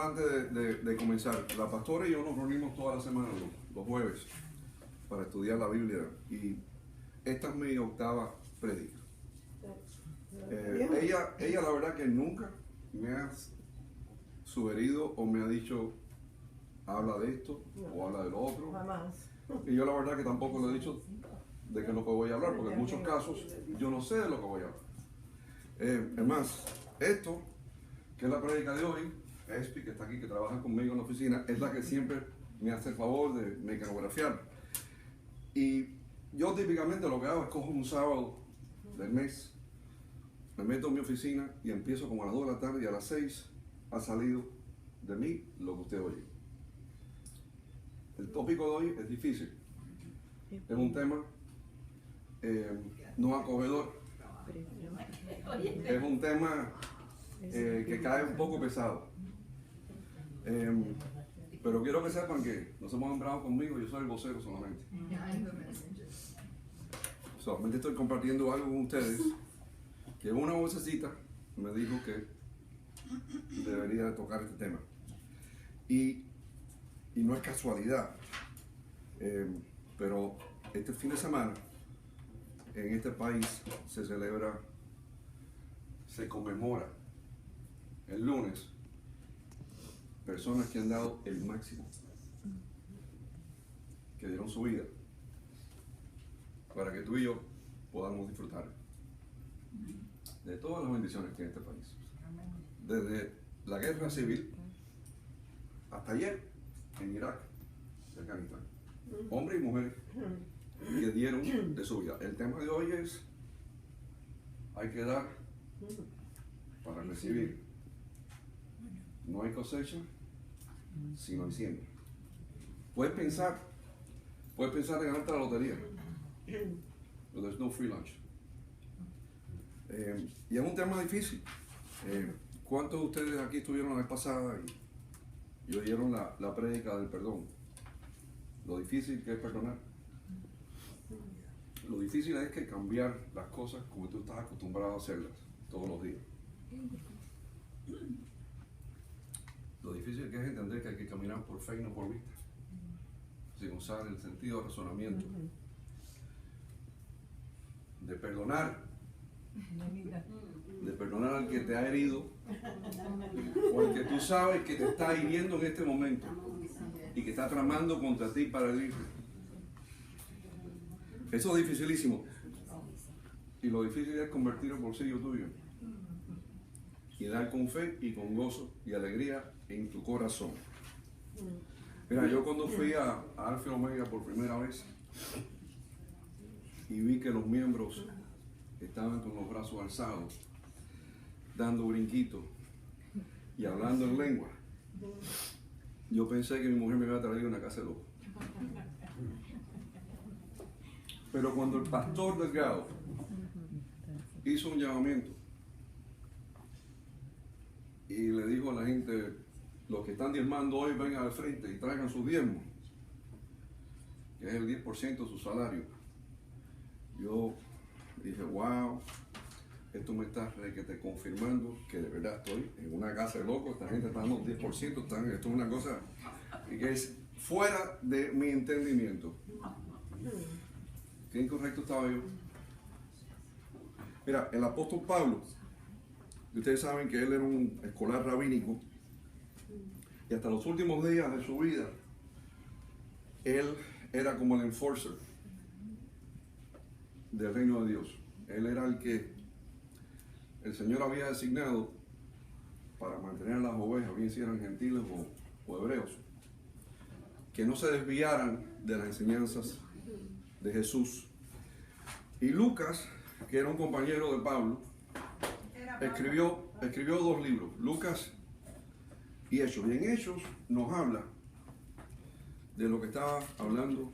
antes de comenzar, la pastora y yo nos reunimos toda la semana, los jueves, para estudiar la Biblia. Y esta es mi octava prédica. Ella la verdad que nunca me ha sugerido o me ha dicho, habla de esto o habla de lo otro. Y yo la verdad que tampoco le he dicho de qué es lo que voy a hablar, porque en muchos casos yo no sé de lo que voy a hablar. Es más, esto, que es la prédica de hoy, Espi, que está aquí, que trabaja conmigo en la oficina, es la que siempre me hace el favor de mecanografiar. Y yo típicamente lo que hago es cojo un sábado del mes, me meto en mi oficina y empiezo como a las 2 de la tarde y a las 6 ha salido de mí lo que usted oye. El tópico de hoy es difícil. Es un tema no acogedor. Es un tema que cae un poco pesado. Pero quiero que sepan que no se pongan bravos conmigo, yo soy el vocero solamente. Solamente estoy compartiendo algo con ustedes que una vocecita me dijo que debería tocar este tema. Y no es casualidad, pero este fin de semana en este país se conmemora el lunes personas que han dado el máximo, que dieron su vida para que tú y yo podamos disfrutar de todas las bendiciones que hay en este país. Desde la guerra civil hasta ayer en Irak y Afganistán. Hombres y mujeres que dieron de su vida. El tema de hoy es: hay que dar para recibir. No hay cosecha si no hay siembra. Puedes pensar en ganarte la lotería, but there's no free lunch. Y es un tema difícil. ¿Cuántos de ustedes aquí estuvieron la vez pasada y oyeron la prédica del perdón? Lo difícil que es perdonar. Lo difícil es que cambiar las cosas como tú estás acostumbrado a hacerlas todos los días. Lo difícil que es entender que hay que caminar por fe y no por vista, sin usar el sentido de razonamiento. De perdonar al que te ha herido, o el que tú sabes que te está hiriendo en este momento y que está tramando contra ti para herirte. Eso es dificilísimo. Y lo difícil es convertir el bolsillo tuyo y dar con fe y con gozo y alegría en tu corazón. Mira, yo cuando fui a Alfa y Omega por primera vez y vi que los miembros estaban con los brazos alzados, dando brinquitos y hablando en lengua, yo pensé que mi mujer me había traído una casa de loco. Pero cuando el pastor Delgado hizo un llamamiento y le dijo a la gente: los que están diezmando hoy vengan al frente y traigan sus diezmos, que es el 10% de su salario, yo dije: wow, esto me está confirmando que de verdad estoy en una casa de locos. Esta gente está dando 10%, esto es una cosa que es fuera de mi entendimiento. ¿Qué incorrecto estaba yo? Mira, el apóstol Pablo, ustedes saben que él era un escolar rabínico y hasta los últimos días de su vida él era como el enforcer del reino de Dios. Él era el que el Señor había designado para mantener a las ovejas, bien si eran gentiles o hebreos, que no se desviaran de las enseñanzas de Jesús. Y Lucas, que era un compañero de Pablo, escribió 2 libros, Lucas y Hechos. Y en Hechos nos habla de lo que estaba hablando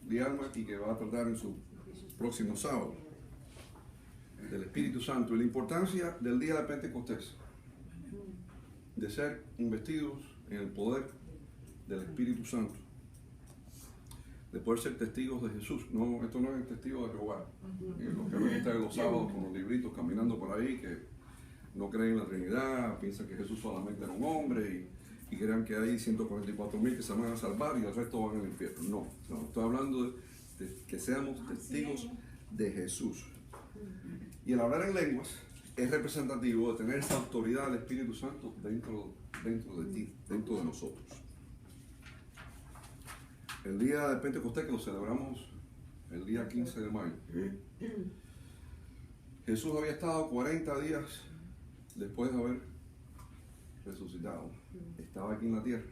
Dialma y que va a tratar en su próximo sábado, del Espíritu Santo y la importancia del día de Pentecostés, de ser investidos en el poder del Espíritu Santo, de poder ser testigos de Jesús. No, esto no es testigo de Jehová. Los que ven ustedes los sábados con los libritos caminando por ahí, que no creen en la Trinidad, piensan que Jesús solamente era un hombre y crean que hay 144,000 que se van a salvar y el resto van al infierno. No, no, estoy hablando de que seamos testigos de Jesús. Y el hablar en lenguas es representativo de tener esa autoridad del Espíritu Santo dentro de ti, dentro de nosotros. El día de Pentecostés, que lo celebramos el día 15 de mayo, Jesús había estado 40 días después de haber resucitado. Estaba aquí en la tierra.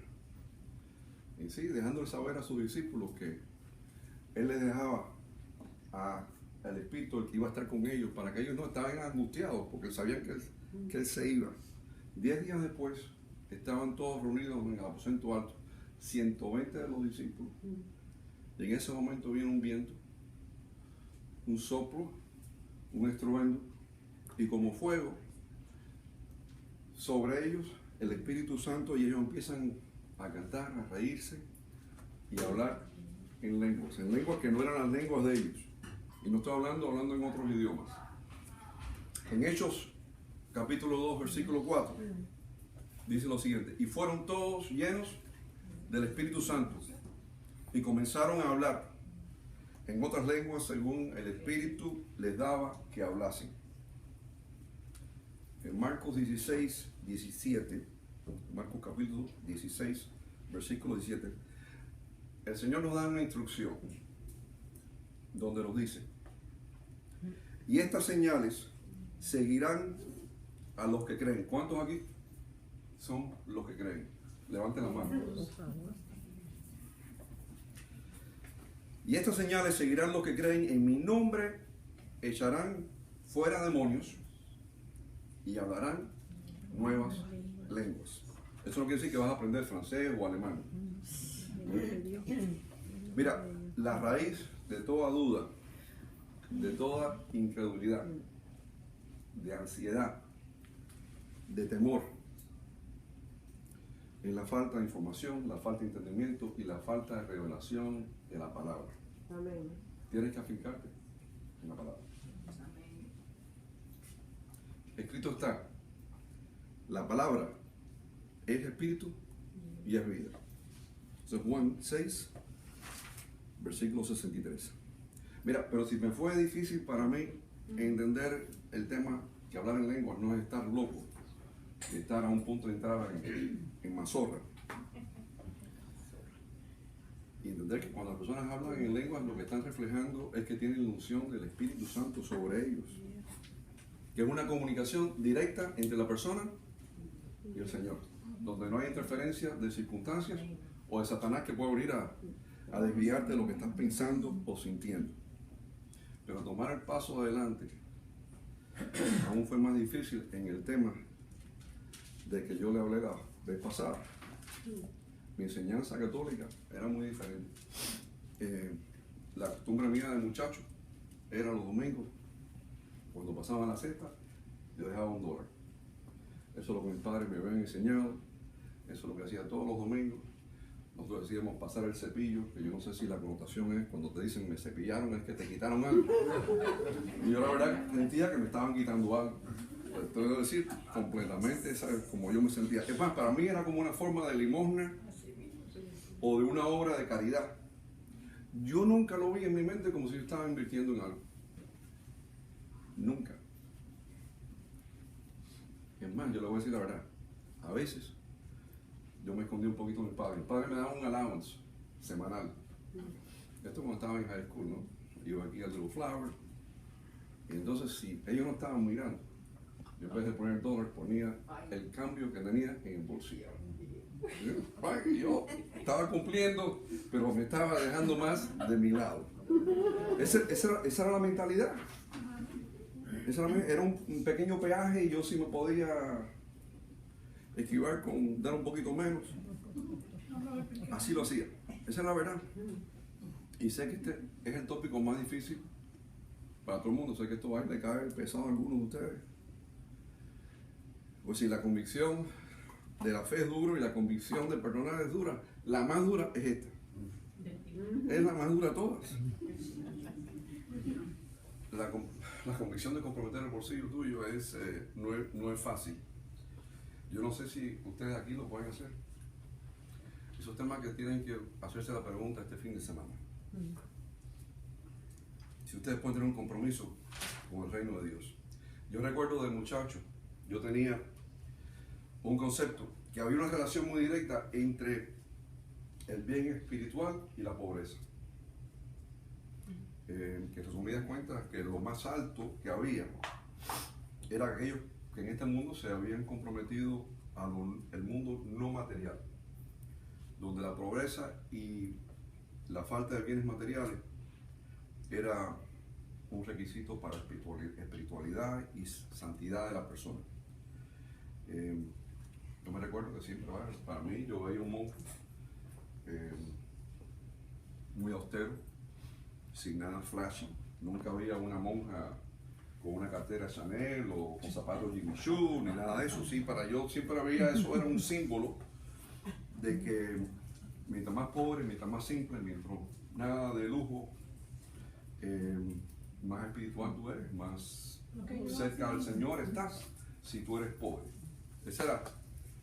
Y sí, dejándole saber a sus discípulos que Él les dejaba al Espíritu el que iba a estar con ellos, para que ellos no estaban angustiados, porque sabían que él se iba. 10 días después, estaban todos reunidos en el aposento alto, 120 de los discípulos. Y en ese momento viene un viento, un soplo, un estruendo, y como fuego, sobre ellos, el Espíritu Santo, y ellos empiezan a cantar, a reírse y a hablar en lenguas que no eran las lenguas de ellos. Y no estoy hablando en otros idiomas. En Hechos, capítulo 2, versículo 4, dice lo siguiente: y fueron todos llenos del Espíritu Santo y comenzaron a hablar en otras lenguas según el Espíritu les daba que hablasen. En Marcos 16, 17, Marcos capítulo 16, versículo 17, el Señor nos da una instrucción donde nos dice: y estas señales seguirán a los que creen. ¿Cuántos aquí son los que creen? Levanten la mano. Y estas señales seguirán los que creen: en mi nombre echarán fuera demonios y hablarán nuevas lenguas. Eso no quiere decir que vas a aprender francés o alemán. Mira, la raíz de toda duda, de toda incredulidad, de ansiedad, de temor, es la falta de información, la falta de entendimiento y la falta de revelación de la palabra. Amén. Tienes que afincarte en la palabra. Escrito está: la palabra es espíritu y es vida. Eso es Juan 6, versículo 63. Mira, pero si me fue difícil para mí entender el tema, que hablar en lenguas no es estar loco, estar a un punto de entrada en mazorra. Y entender que cuando las personas hablan en lenguas, lo que están reflejando es que tienen la unción del Espíritu Santo sobre ellos, que es una comunicación directa entre la persona y el Señor, donde no hay interferencia de circunstancias o de Satanás que puede venir a desviarte de lo que estás pensando o sintiendo. Pero tomar el paso adelante aún fue más difícil en el tema de que yo le hablé la vez pasada. Mi enseñanza católica era muy diferente. La costumbre mía de muchacho era los domingos, cuando pasaban la cesta, yo dejaba $1. Eso es lo que mis padres me habían enseñado, eso es lo que hacía todos los domingos. Nosotros decíamos pasar el cepillo, que yo no sé si la connotación es cuando te dicen me cepillaron, es que te quitaron algo. Y yo la verdad sentía que me estaban quitando algo. Te voy a decir completamente, ¿sabes? Como yo me sentía. Es más, para mí era como una forma de limosna o de una obra de caridad. Yo nunca lo vi en mi mente como si yo estaba invirtiendo en algo. Nunca. Es más, yo le voy a decir la verdad. A veces yo me escondí un poquito de mi padre. Mi padre me daba un allowance semanal. Esto cuando estaba en high school, ¿no? Iba aquí al Little Flower. Y entonces, si ellos no estaban mirando, yo en vez de poner $1, ponía el cambio que tenía en el bolsillo. Yo estaba cumpliendo, pero me estaba dejando más de mi lado. Esa era la mentalidad. Era un pequeño peaje y yo sí me podía esquivar con dar un poquito menos. Así lo hacía. Esa es la verdad. Y sé que este es el tópico más difícil para todo el mundo. Sé que esto va a le caer pesado a algunos de ustedes. Pues si la convicción de la fe es dura y la convicción de perdonar es dura, la más dura es esta. Es la más dura de todas. La convicción de comprometer el bolsillo tuyo no es fácil. Yo no sé si ustedes aquí lo pueden hacer. Esos temas que tienen que hacerse la pregunta este fin de semana. Si ustedes pueden tener un compromiso con el reino de Dios. Yo recuerdo de muchacho, yo tenía un concepto que había una relación muy directa entre el bien espiritual y la pobreza. Que resumidas cuentas, que lo más alto que había era aquellos que en este mundo se habían comprometido al mundo no material, donde la pobreza y la falta de bienes materiales era un requisito para espiritualidad y santidad de la persona. Yo me recuerdo que siempre, para mí, yo veía un monje muy austero, sin nada flashy. Nunca había una monja con una cartera Chanel o con zapatos Jimmy Choo, ni nada de eso. Sí, para yo siempre había eso, era un símbolo de que mientras más pobre, mientras más simple, mientras nada de lujo, más espiritual tú eres, más cerca del Señor estás si tú eres pobre. Ese era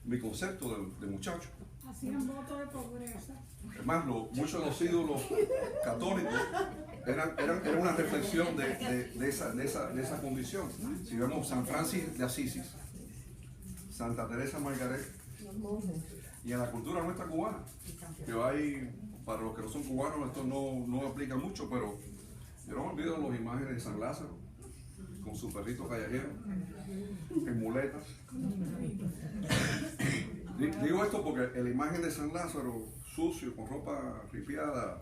mi concepto de muchacho. Hacían votos de pobreza. Además, muchos de los ídolos católicos eran una reflexión de esa condición. Si vemos San Francis de Asís, Santa Teresa Margaret, y en la cultura nuestra cubana, que hay, para los que no son cubanos, esto no aplica mucho, pero yo no me olvido las imágenes de San Lázaro, con su perrito callejero, en muletas. Digo esto porque la imagen de San Lázaro, sucio, con ropa ripiada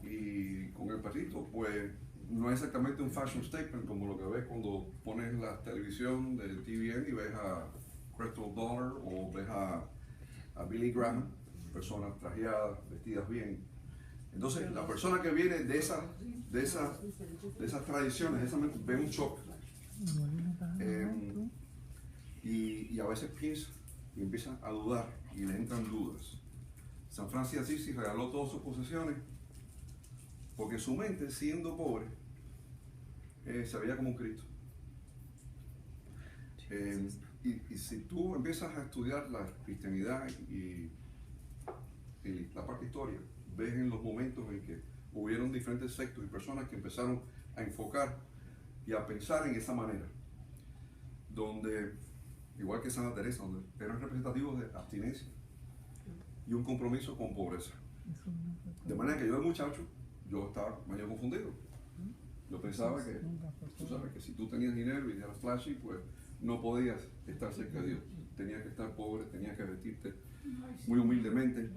y con el perrito, pues no es exactamente un fashion statement como lo que ves cuando pones la televisión del TVN y ves a Crystal Dollar o ves a Billy Graham, personas trajeadas, vestidas bien. Entonces, la persona que viene de esas tradiciones, ve un shock y a veces piensa y empieza a dudar y le entran dudas. San Francis de Asís regaló todas sus posesiones porque su mente, siendo pobre, se veía como un Cristo. Y si tú empiezas a estudiar la cristianidad y la parte histórica, ves en los momentos en que hubieron diferentes sectos y personas que empezaron a enfocar y a pensar en esa manera, donde, igual que Santa Teresa, donde eran representativos de abstinencia y un compromiso con pobreza. De manera que yo de muchacho, yo estaba medio confundido. Yo pensaba que, tú sabes, que si tú tenías dinero y eras flashy, pues no podías estar cerca de Dios. Tenías que estar pobre, tenías que vestirte muy humildemente,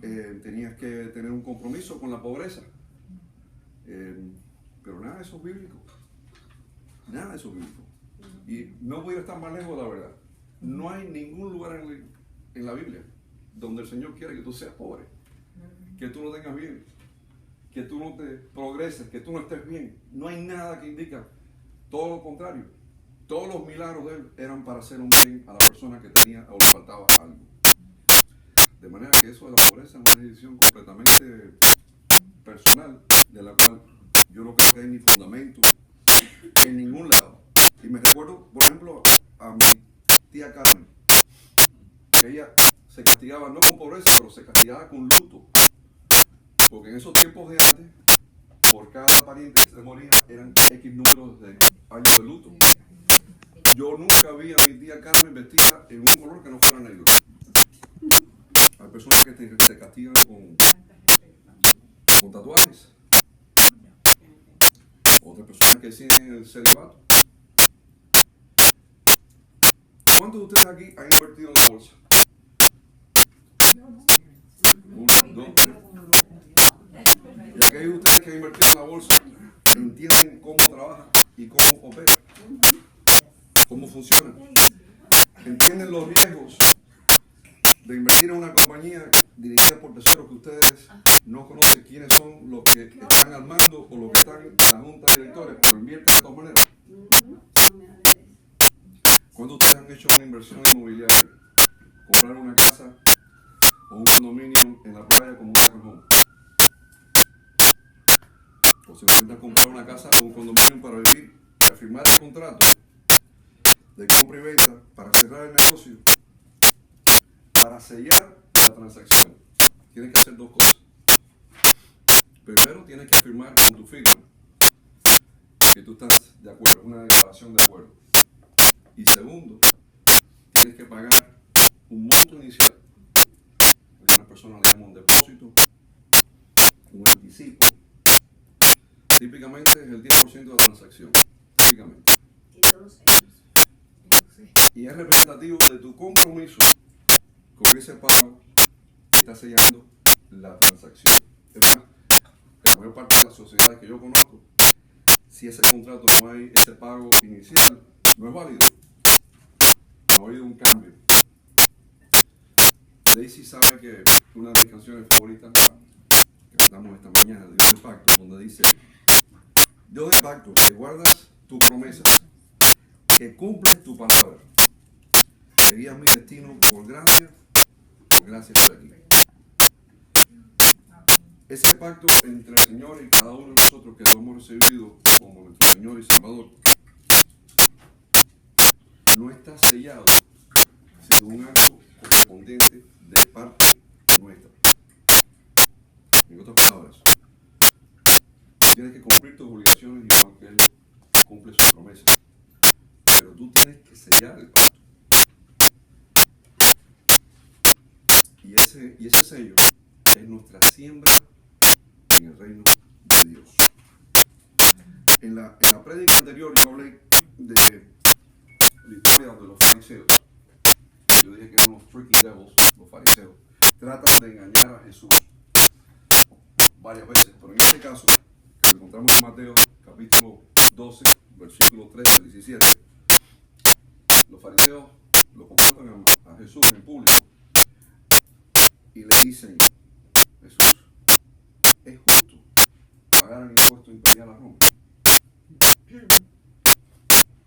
tenías que tener un compromiso con la pobreza. Pero nada de eso es bíblico. Nada de eso es bíblico. Y no voy a estar más lejos de la verdad. No hay ningún lugar en la Biblia donde el Señor quiera que tú seas pobre, que tú no tengas bien, que tú no te progreses, que tú no estés bien. No hay nada que indica todo lo contrario. Todos los milagros de Él eran para hacer un bien a la persona que tenía o le faltaba algo. De manera que eso de la pobreza es una decisión completamente personal, de la cual yo no creo que hay ni fundamento en ningún lado. Y me recuerdo, por ejemplo, a mi tía Carmen, que ella se castigaba no con pobreza, pero se castigaba con luto. Porque en esos tiempos de antes, por cada pariente que se moría, eran X números de años de luto. Yo nunca vi a mi tía Carmen vestida en un color que no fuera negro. Hay personas que te castigan con tatuajes. Otras personas que siguen el celibato. ¿Cuántos de ustedes aquí han invertido en la bolsa? Uno, dos, tres. Y aquellos de ustedes que han invertido en la bolsa entienden cómo trabaja y cómo opera, cómo funciona. Entienden los riesgos de invertir en una compañía dirigida por terceros que ustedes no conocen quiénes son los que están al mando o los que están en la junta de directores, pero invierten de todas maneras. ¿Cuántos de ustedes han hecho una inversión inmobiliaria? Comprar una casa o un condominio en la playa como un cajón. O se intentan comprar una casa o un condominio para vivir y al firmar el contrato de compra y venta para cerrar el negocio, para sellar la transacción. tienes que hacer dos cosas. Primero, tienes que afirmar con tu firma que tú estás de acuerdo, una declaración de acuerdo. Y segundo, tienes que pagar un monto inicial. Algunas personas le llaman un depósito, un anticipo. Típicamente es el 10% de la transacción. Típicamente. Y es representativo de tu compromiso con ese pago que está sellando la transacción. Es más, en la mayor parte de las sociedades que yo conozco, si ese contrato no hay ese pago inicial, no es válido. No ha habido un cambio. Daisy sabe que una de mis canciones favoritas que cantamos esta mañana, Dios del Pacto, donde dice: Dios del Pacto, que guardas tus promesas, que cumples tu palabra, que guías mi destino por gracia estoy aquí. Ese pacto entre el Señor y cada uno de nosotros que lo hemos recibido como nuestro Señor y Salvador no está sellado sin un acto correspondiente de parte nuestra. En otras palabras, tienes que cumplir tus obligaciones igual que Él cumple sus promesas, pero tú tienes que sellar el pacto. Y ese sello es nuestra siembra en el reino de Dios. En la prédica anterior yo hablé de la historia de los fariseos. Yo dije que eran los tricky devils, los fariseos. Tratan de engañar a Jesús varias veces, pero en este caso, que lo encontramos en Mateo capítulo 12, versículos 13 al 17, los fariseos lo confrontan a Jesús en público y le dicen: Jesús, ¿es justo pagar el impuesto imperial a Roma?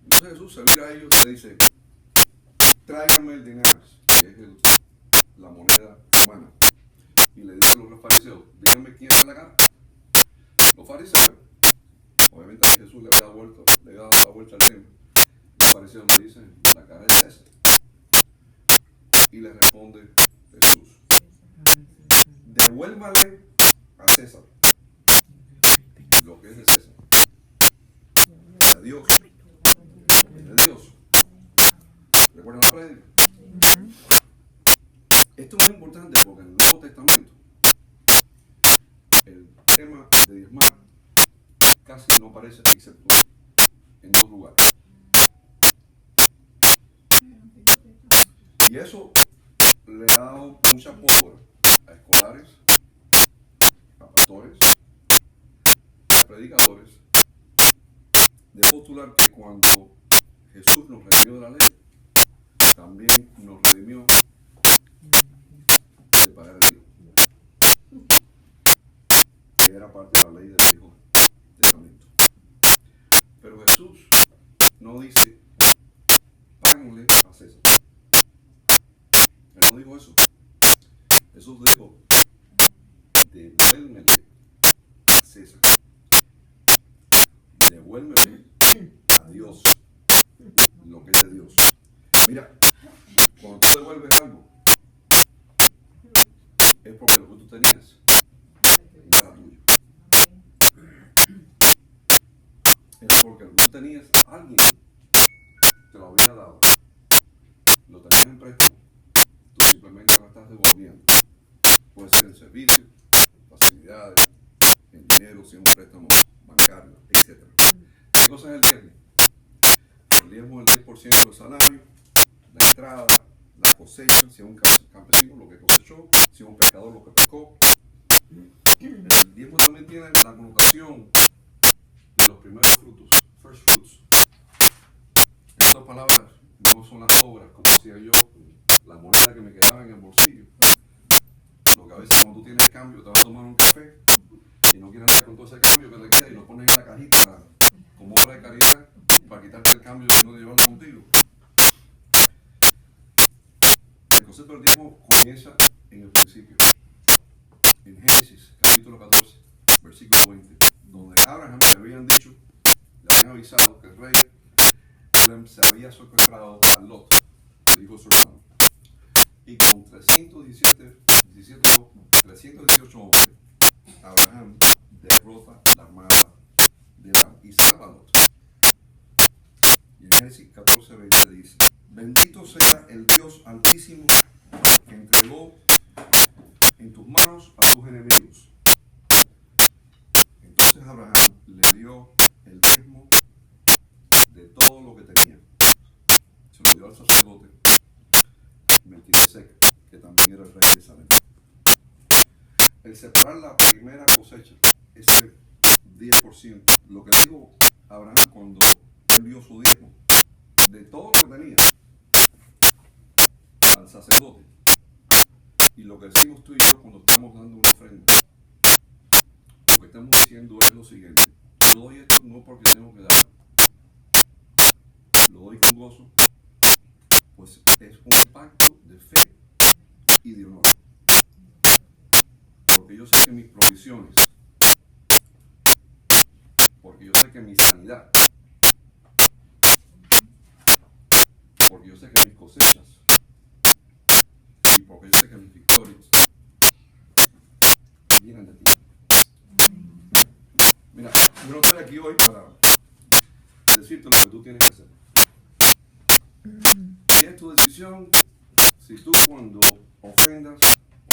Entonces Jesús se mira a ellos y le dice: tráiganme el dinero, que es la moneda romana. Y le dice a los fariseos: díganme quién es la cara. Los fariseos, obviamente a Jesús le había dado la vuelta al tema. Los fariseos le dicen: la cara es César. Y le responde Jesús: devuélvale a César lo que es de César, a Dios lo que es de Dios. ¿Recuerdan la prédica? Esto es muy importante porque en el Nuevo Testamento el tema de diezmar casi no aparece excepto en dos lugares. Y eso le ha dado mucha pólvora a escolares, a pastores, a predicadores, de postular que cuando Jesús nos redimió de la ley, también nos redimió de pagar el diezmo, que era parte de la ley del Viejo Testamento. Pero Jesús no dice: páguenle a César. Él no dijo eso. Jesús dijo: devuélvele a César. Devuélvele a Dios lo que es de Dios. Mira, cuando tú devuelves algo, es porque lo que tú tenías no era tuyo. Es porque lo que tú tenías, alguien te lo había dado. Lo tenías en préstamo. Tú simplemente lo estás devolviendo. Puede ser en servicio, en facilidades, en dinero, si es un préstamo bancario, etc. ¿Qué cosa es el diezmo? El diezmo es el 10% del salario, la entrada, la cosecha, si es un campesino lo que cosechó, si es un pescador lo que pescó. El diezmo también tiene la connotación de los primeros frutos, first fruits. En otras palabras, no son las obras, como decía yo, la moneda que me quedaba en el bolsillo. Lo que a veces cuando tú tienes cambio, te vas a tomar un café y no quieres andar con todo ese cambio que te queda y lo pones en la cajita como obra de caridad para quitarte el cambio y no llevarlo contigo. El concepto del diezmo comienza en el principio, en Génesis capítulo 14, versículo 20, donde Abraham le habían dicho, le habían avisado que el rey se había secuestrado a Lot, el hijo de su hermano, y con 317 318 hombres, Abraham derrota la armada de Aram y salva a Lot. Y en Génesis 14:20 dice: bendito sea el Dios Altísimo que entregó en tus manos a tus enemigos. Entonces Abraham le dio el diezmo de todo lo que tenía. Se lo dio al sacerdote Melquisedec, que también era el rey de Salem. El separar la primera cosecha, ese 10%, lo que dijo Abraham cuando envió su diezmo, de todo lo que tenía, al sacerdote, y lo que decimos tú y yo cuando estamos dando una ofrenda, lo que estamos diciendo es lo siguiente: yo doy esto no porque tengo que dar, lo doy con gozo, pues es un pacto de fe y de honor, porque yo sé que mis provisiones, porque yo sé que mi sanidad, porque yo sé que mis cosechas, y porque yo sé que mis victorias vienen de ti. Mira, yo no estoy aquí hoy para decirte lo que tú tienes que hacer. Y es tu decisión si tú cuando ofrendas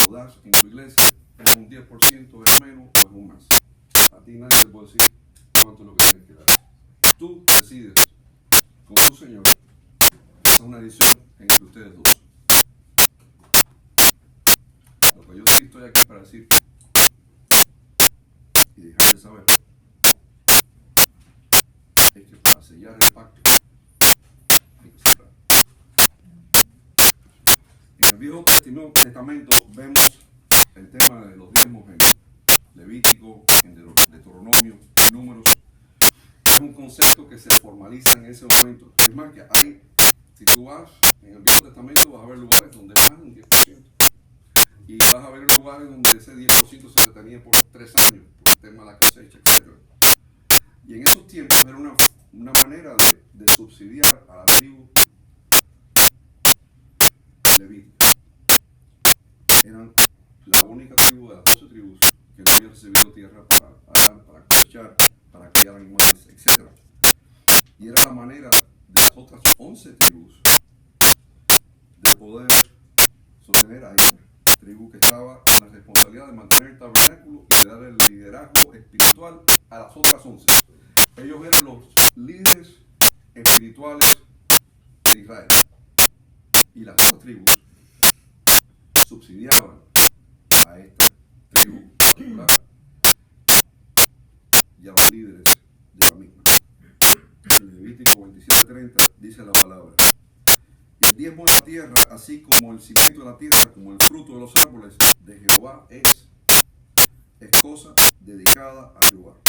o das en tu iglesia es un 10%, es menos o es un más. A ti nadie te puede decir cuánto es lo que tienes que dar. Tú decides con tu Señor. Esa es una decisión entre ustedes dos. Lo que yo sí estoy aquí para decir y dejarte saber es que para sellar el pacto hay que cerrar. En el Viejo Testamento vemos el tema de los diezmos en Levítico, en Deuteronomio, Números. Es un concepto que se formaliza en ese momento. Es más, que hay, si tú vas en el Viejo Testamento, vas a ver lugares donde es más de un 10%. Y vas a ver lugares donde ese 10% se retenía por 3 años, por el tema de la cosecha, etc. Y en esos tiempos era una manera de subsidiar a la tribu levítica. Eran la única tribu de las 12 tribus que no había recibido tierra para arar, para cosechar, para criar animales, etc. Y era la manera de las otras 11 tribus de poder sostener a esta tribu que estaba con la responsabilidad de mantener el tabernáculo y de dar el liderazgo espiritual a las otras 11. Ellos eran los líderes espirituales de Israel. Y las otras tribus subsidiaban a esta tribu particular y a los líderes de la misma. En Levítico 27:30 dice la palabra: el diezmo de la tierra, así como el cimiento de la tierra, como el fruto de los árboles de Jehová es cosa dedicada a Jehová.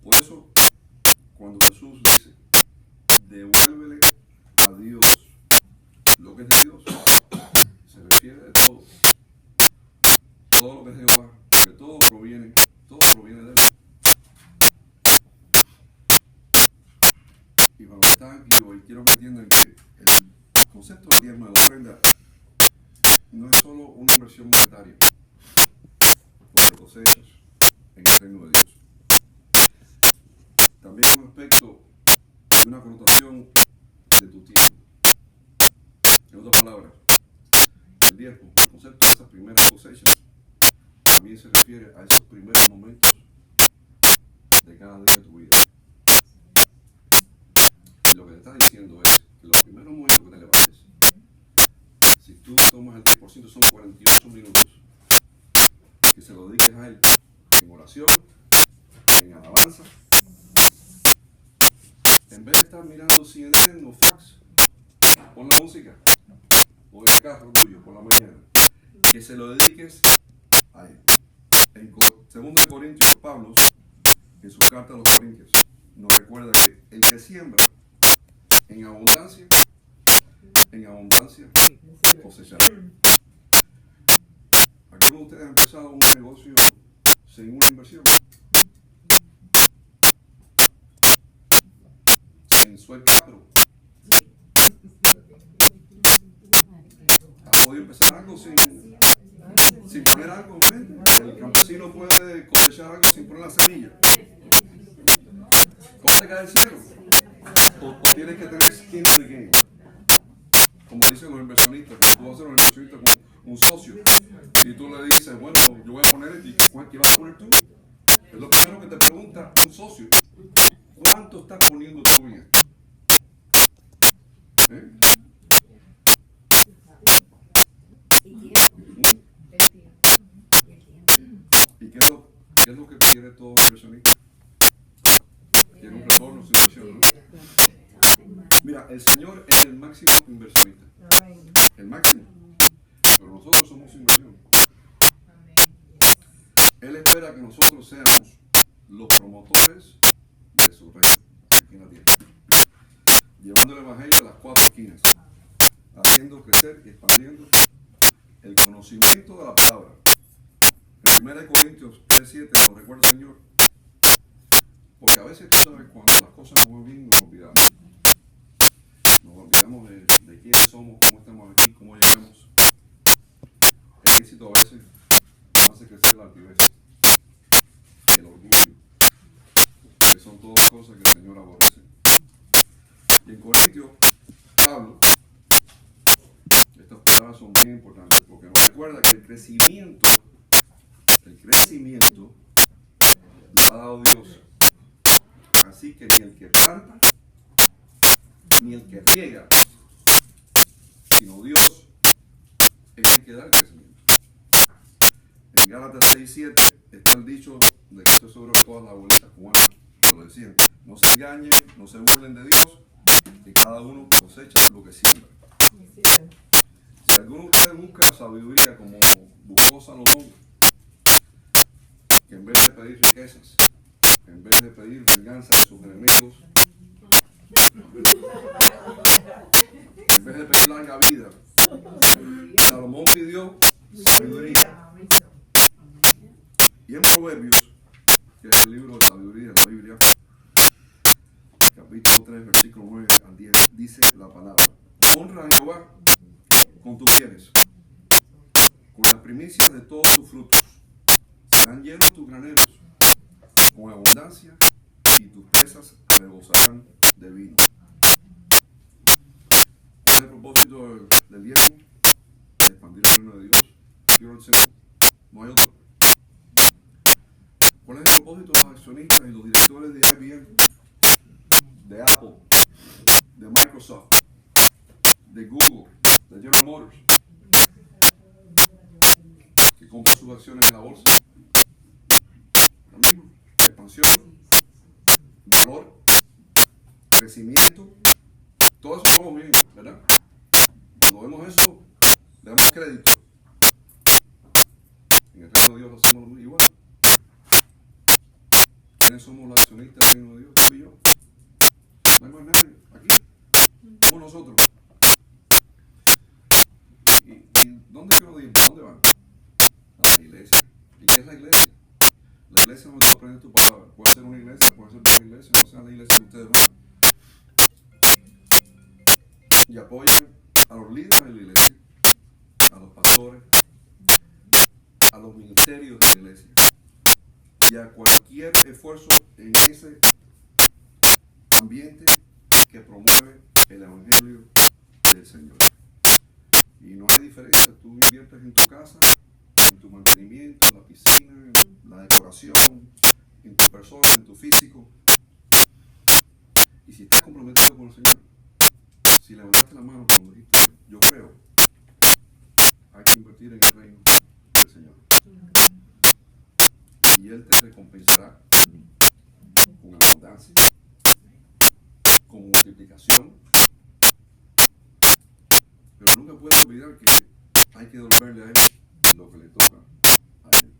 Por eso, cuando Jesús dice, devuélvele a Dios lo que es de Dios, se refiere de todo. Todo lo que es de Jehová, porque todo proviene de Él. Y para los que están aquí hoy, quiero que entiendan que el concepto del diezmo, de la ofrenda, no es solo una inversión monetaria, porque cosechas en el reino de Dios. También es un aspecto de una connotación de tu tiempo. En otras palabras, el diezmo, el concepto de esas primeras cosechas, también se refiere a esos primeros momentos de cada día de tu vida. Y lo que te está diciendo es que los primeros momentos que te levantes, si tú tomas el 10%, son 48 minutos que se lo dediques a Él en oración, en alabanza, en vez de estar mirando CNN o Fox, pon la música, o el carro tuyo por la mañana, que se lo dediques a Él. En 2 Corintios, Pablo, en su carta a los Corintios, nos recuerda que el que siembra en abundancia cosechará. ¿Algunos de ustedes han empezado un negocio sin una inversión? Sin sweat capital. ¿Has podido empezar algo sin sin poner algo enfrente. El campesino puede cosechar algo sin poner la semilla. ¿Cómo te cae el cielo? O tienes que tener skin in the game. Como dicen los inversionistas, cuando tú vas a ser un inversionista como un socio, si tú le dices, bueno, yo voy a poner, ¿y qué vas a poner tú? Es lo primero que te pregunta un socio. ¿Cuánto estás poniendo tú en esto? ¿Eh? ¿Y qué es lo que quiere todo inversionista? Quiere un retorno sin inversión, ¿no? Mira, el Señor es el máximo inversionista. El máximo. Pero nosotros somos inversión. Él espera que nosotros seamos los promotores de su reino aquí en la tierra, llevando el evangelio a las cuatro esquinas, haciendo crecer y expandiendo el conocimiento de la palabra. En 1 Corintios 3:7 nos recuerda el Señor, porque a veces tú sabes cuando las cosas no van bien nos olvidamos. Nos olvidamos de quiénes somos, cómo estamos aquí, cómo llegamos. El éxito a veces nos hace crecer la altivez, el orgullo, que son todas cosas que el Señor aborrece. Y en Corintios, Pablo, estas palabras son bien importantes porque nos recuerda que el crecimiento lo ha dado Dios. Así que ni el que planta, ni el que riega, sino Dios es el que da el crecimiento. En Gálatas 6:7 está el dicho de que esto es sobre todas las abuelitas cubanas, que lo decían: no se engañen, no se burlen de Dios, que cada uno cosecha lo que siembra. Si alguno de ustedes busca sabiduría como buscó Salomón, que en vez de pedir riquezas, en vez de pedir venganza de sus enemigos, en vez de pedir larga vida, Salomón pidió sabiduría. Y en Proverbios, que es el libro de sabiduría de la Biblia, capítulo 3, versículo 9 al 10, dice la palabra: honra a Jehová con tus bienes, con las primicias de todos tus frutos. Serán llenos tus graneros con abundancia, y tus pesas rebosarán de vino. ¿Cuál es el propósito del diezmo? Expandir el reino de Dios. No hay otro. ¿Cuál es el propósito de los accionistas y los directores de IBM, de Apple, de Microsoft, de Google, de General Motors, que compran sus acciones en la bolsa? Lo mismo: expansión, valor, crecimiento. Todo eso lo vemos bien, ¿verdad? Cuando vemos eso, le damos crédito. En el reino de Dios lo hacemos igual. ¿Quiénes somos los accionistas del reino de Dios? Tú y yo. No hay más nadie aquí. Somos nosotros. ¿Y dónde quiero ir? ¿Dónde van? A la iglesia. ¿Y qué es la iglesia? La iglesia es donde tú aprendes tu palabra. Puede ser una iglesia, puede ser otra iglesia, no sea la iglesia que ustedes van. Y apoyan a los líderes de la iglesia, a los pastores, a los ministerios de la iglesia y a cualquier esfuerzo en ese ambiente que promueve el evangelio del Señor. Y no hay diferencia. Tú inviertes en tu casa, en tu mantenimiento, en la piscina, en la decoración, en tu persona, en tu físico. Y si estás comprometido con el Señor, si levantaste la mano cuando dijiste yo creo, hay que invertir en el reino del Señor. Y Él te recompensará con abundancia, con multiplicación. Pero nunca puedes olvidar que hay que devolverle a Él lo que le toca a Él.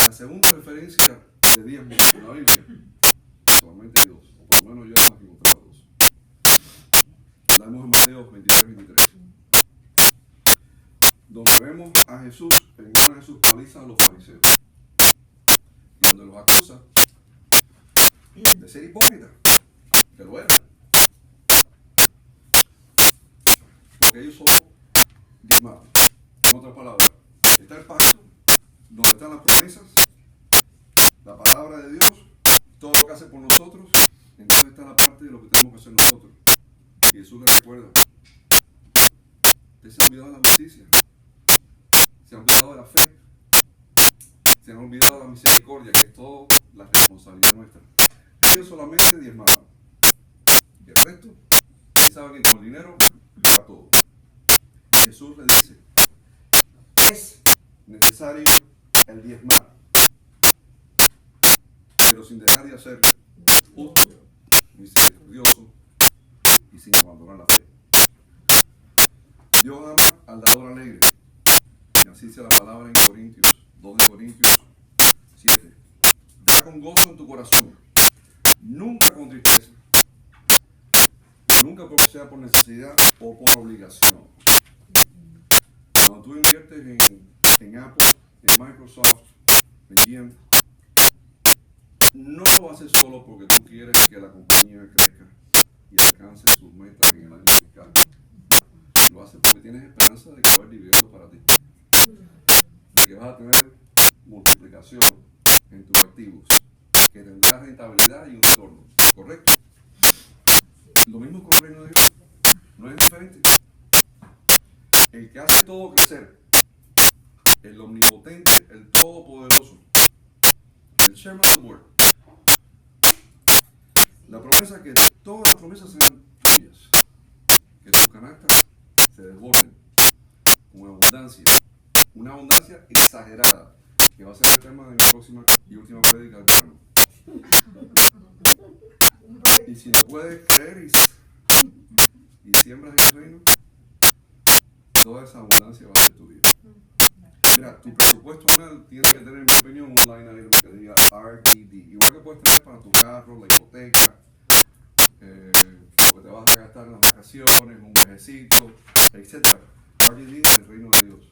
La segunda referencia de diezmo en la Biblia, solamente hay dos, o por lo menos yo las encontré dos. La vemos en Mateo 23, donde vemos a Jesús en una de sus palizas a los fariseos, donde los acusa de ser hipócritas, que lo eran, porque ellos son diezmados. En otras palabras, está el pacto hace por nosotros, entonces está la parte de lo que tenemos que hacer nosotros. Y Jesús le recuerda, usted se ha olvidado de la justicia, se ha olvidado de la fe, se han olvidado de la misericordia, que es toda la responsabilidad nuestra. Ellos solamente diezmaban. Y el resto, pensaban que con el dinero era todo. Jesús le dice, es necesario el diezmar, pero sin dejar de ser justo, misericordioso y sin abandonar la fe. Dios ama al dador alegre. Y así dice la palabra en Corintios, 2 de Corintios 7. Da con gozo en tu corazón, nunca con tristeza, nunca porque sea por necesidad o por obligación. Cuando tú inviertes en Apple, en Microsoft, en GM, no lo haces solo porque tú quieres que la compañía crezca y alcance sus metas en el año fiscal. Lo haces porque tienes esperanza de que va a haber dividendos para ti, de que vas a tener multiplicación en tus activos, que tendrás rentabilidad y un retorno, ¿correcto? Lo mismo con el reino de Dios, no es diferente. El que hace todo crecer, el omnipotente, el todopoderoso, el Chairman of the Board, la promesa que todas las promesas sean tuyas, que tus canastas se desborden con abundancia, una abundancia exagerada, que va a ser el tema de mi próxima y última prédica del verano. Y si lo puedes creer y siembras en el reino, toda esa abundancia va a ser tuya. Mira, tu presupuesto anual tiene que tener, en mi opinión, un line item que diga RTD. Igual que puedes tener para tu carro, la hipoteca, lo que te vas a gastar en las vacaciones, un viajecito, etc. RTD es el reino de Dios.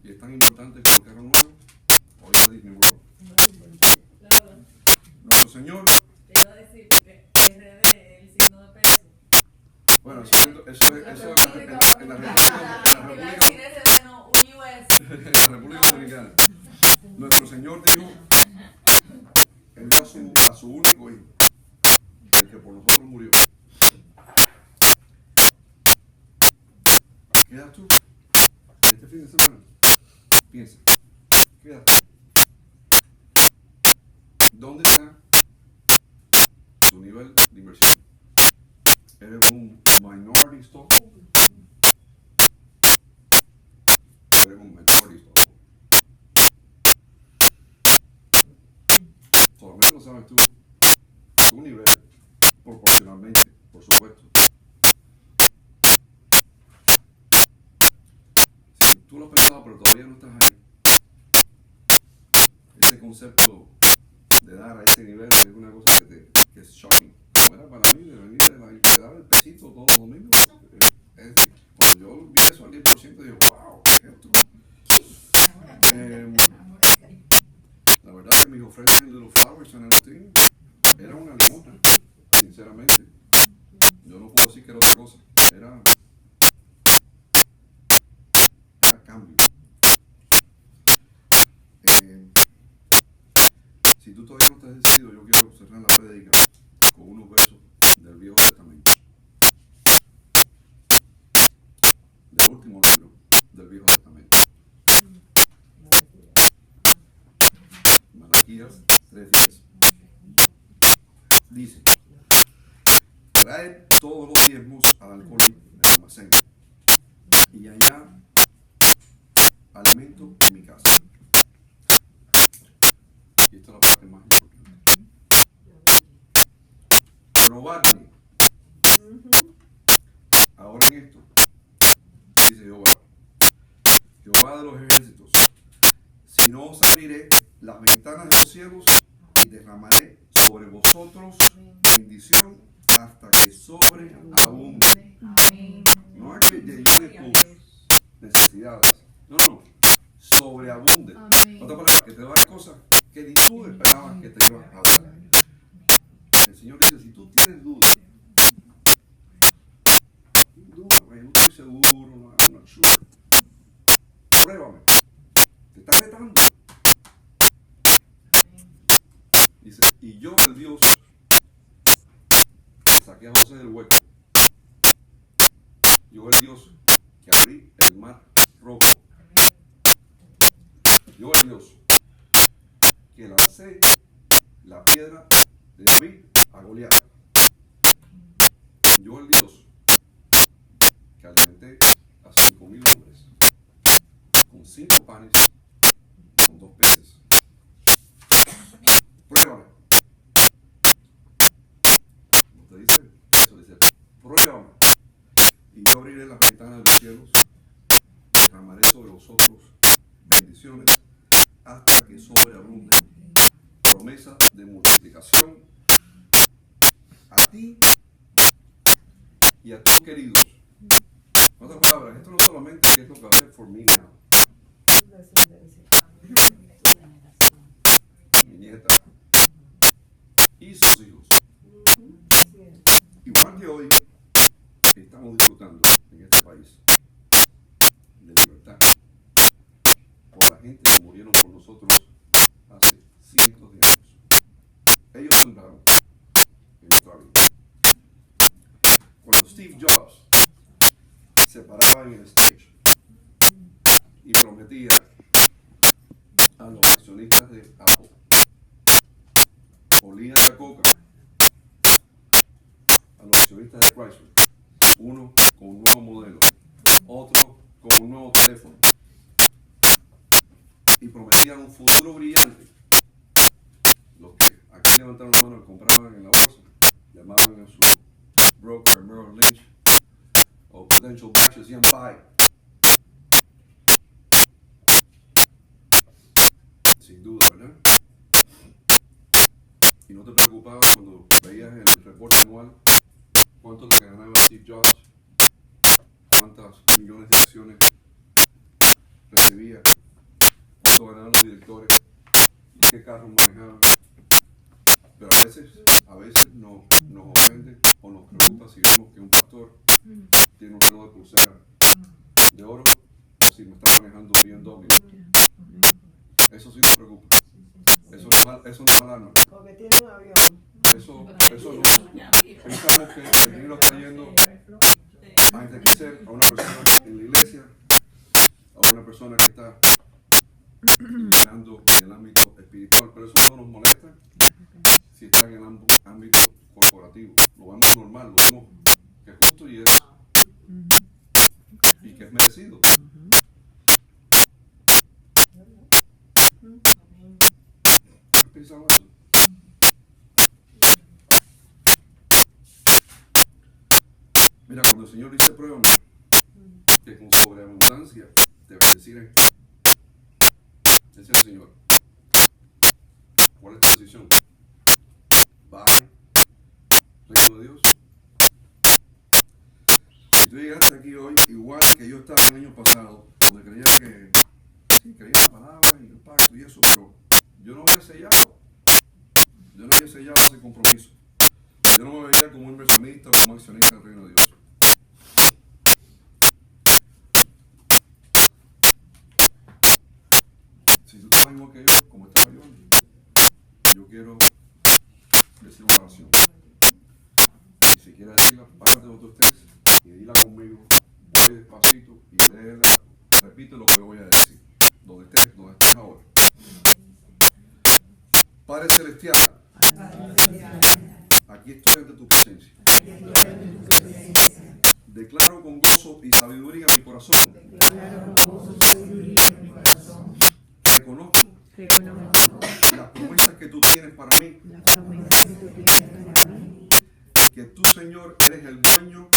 Y es tan importante como el carro nuevo o ir a Disney World. Nuestro Señor. Te iba a decir, porque RD, el signo de peso. Bueno, eso en la República Dominicana. Nuestro Señor dio, Él dio a su único hijo, el que por nosotros murió. ¿Qué das tú? Este fin de semana, piensa, ¿qué das tú? ¿Dónde está tu nivel de inversión? ¿Eres un minority stock? ¿Eres un majority stock? Solamente lo sabes tú, tu nivel, proporcionalmente, por supuesto. Si tú lo has pensado pero todavía no estás ahí, ese concepto de dar a ese nivel es una cosa que es shocking. Como era para mí de venir de dar el pesito todos los domingos. Cuando yo vi eso al 10%, digo, wow, ¿qué es esto? La verdad es que mis ofrendas en Little Flowers en Agustín era una limosna, sinceramente. Yo no puedo decir que era otra cosa. Era cambio. Si tú todavía no estás decidido, yo quiero cerrar la prédica con unos versos del Viejo Testamento. Del último libro del Viejo Testamento. Malaquías 3:10. Dice: traed todos los diezmos al alcohol del almacén, y allá alimento en mi casa. Y esta es la parte más importante. Probadme ahora en esto, dice Jehová de los ejércitos, si no os abriré las ventanas de los cielos y derramaré sobre vosotros bendición hasta que sobreabunde. No es que llene tus necesidades, no, sobreabunde. Otra palabra, que te va a dar cosas que ni tú esperabas que te ibas a dar. El Señor dice, si tú tienes dudas, no estoy seguro, no, I'm not sure. Pruébame. Te está retando. Dice, Y yo, el Dios que saqué a José del hueco, yo, el Dios que abrí el mar rojo, yo, el Dios que lancé la piedra de David a Goliat, yo, el Dios que alimenté a 5,000 hombres con 5 panes, con 2 peces. Pruébame. ¿Cómo te dice? Eso dice, pruébame. Y yo abriré las ventanas de los cielos, derramaré sobre vosotros bendiciones hasta que sobreabunde. Promesa de multiplicación a ti y a tus queridos. En otras palabras, esto no solamente es lo que va a hacer for me now. Mi nieta y sus hijos. Igual que hoy estamos disfrutando en este país de libertad por la gente que murieron por nosotros hace cientos de años. Ellos sembraron en nuestra vida. Cuando Steve Jobs se paraba en el stage y prometía a los accionistas de Apple, olían la coca a los accionistas de Chrysler, uno con un nuevo modelo, otro con un nuevo teléfono, y prometían un futuro brillante. Los que aquí levantaron la mano y compraban en la bolsa, llamaban a su broker Merrill Lynch o Prudential Bank, decían buy. Sin duda, ¿verdad? Y no te preocupabas cuando veías en el reporte anual cuánto es lo que ganaba Steve Jobs, cuántas millones de acciones recibía, cuánto ganaban los directores, qué carros manejaban. Pero a veces nos ofende o nos preocupa si vemos que un pastor tiene un reloj de pulsera de oro o si me está manejando bien BMW. Eso sí nos preocupa. Eso no alarma. Porque tiene un avión. Eso no. Pensamos que el Señor lo está yendo a enriquecer a una persona en la iglesia, a una persona que está mirando en el ámbito espiritual, pero eso no nos molesta si está en el ámbito corporativo. Lo vemos normal, lo vemos que es justo y que es merecido. ¿Qué pensaba eso? Mira, cuando el Señor dice pruébame, que con sobreabundancia te bendeciré, ese es el Señor. ¿Cuál es tu decisión? Baje, reino de Dios. Si tú llegaste aquí hoy, igual que yo estaba el año pasado, donde creía que sí, creía la palabra y el pacto y eso, pero yo no había sellado. Yo no había sellado ese compromiso. Yo no me veía como inversionista o como accionista del reino de Dios. Si tú estás igual que yo, como estaba yo quiero decir una oración. Y si quieres decirla, párate donde tú estés y dila conmigo, voy despacito y léela, repite lo que voy a decir, donde estés ahora. Padre Celestial, aquí estoy ante tu presencia. Declaro con gozo y sabiduría mi corazón. Reconozco las promesas que tú tienes para mí. Que tú, Señor, eres el dueño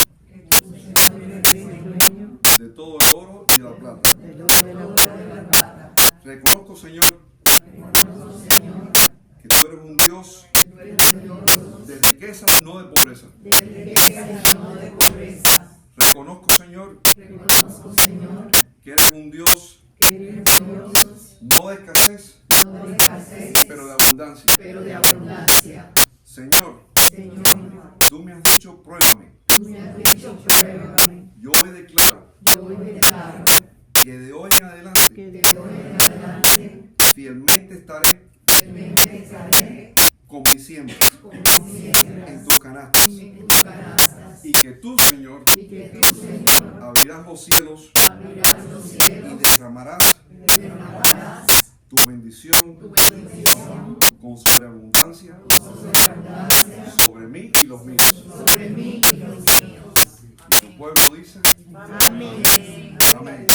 de todo el oro y de la plata. Reconozco, Señor, que tú eres un Dios de riqueza, no de pobreza. Reconozco, Señor, que eres un Dios no de escasez, pero de abundancia. Señor, tú me has dicho, pruébame. Yo hoy declaro que de hoy en adelante fielmente estaré con mis que tú, Señor, abrirás los cielos y derramarás tu bendición con sobreabundancia sobre mí y los míos. Y tu pueblo dice: amén. Amén.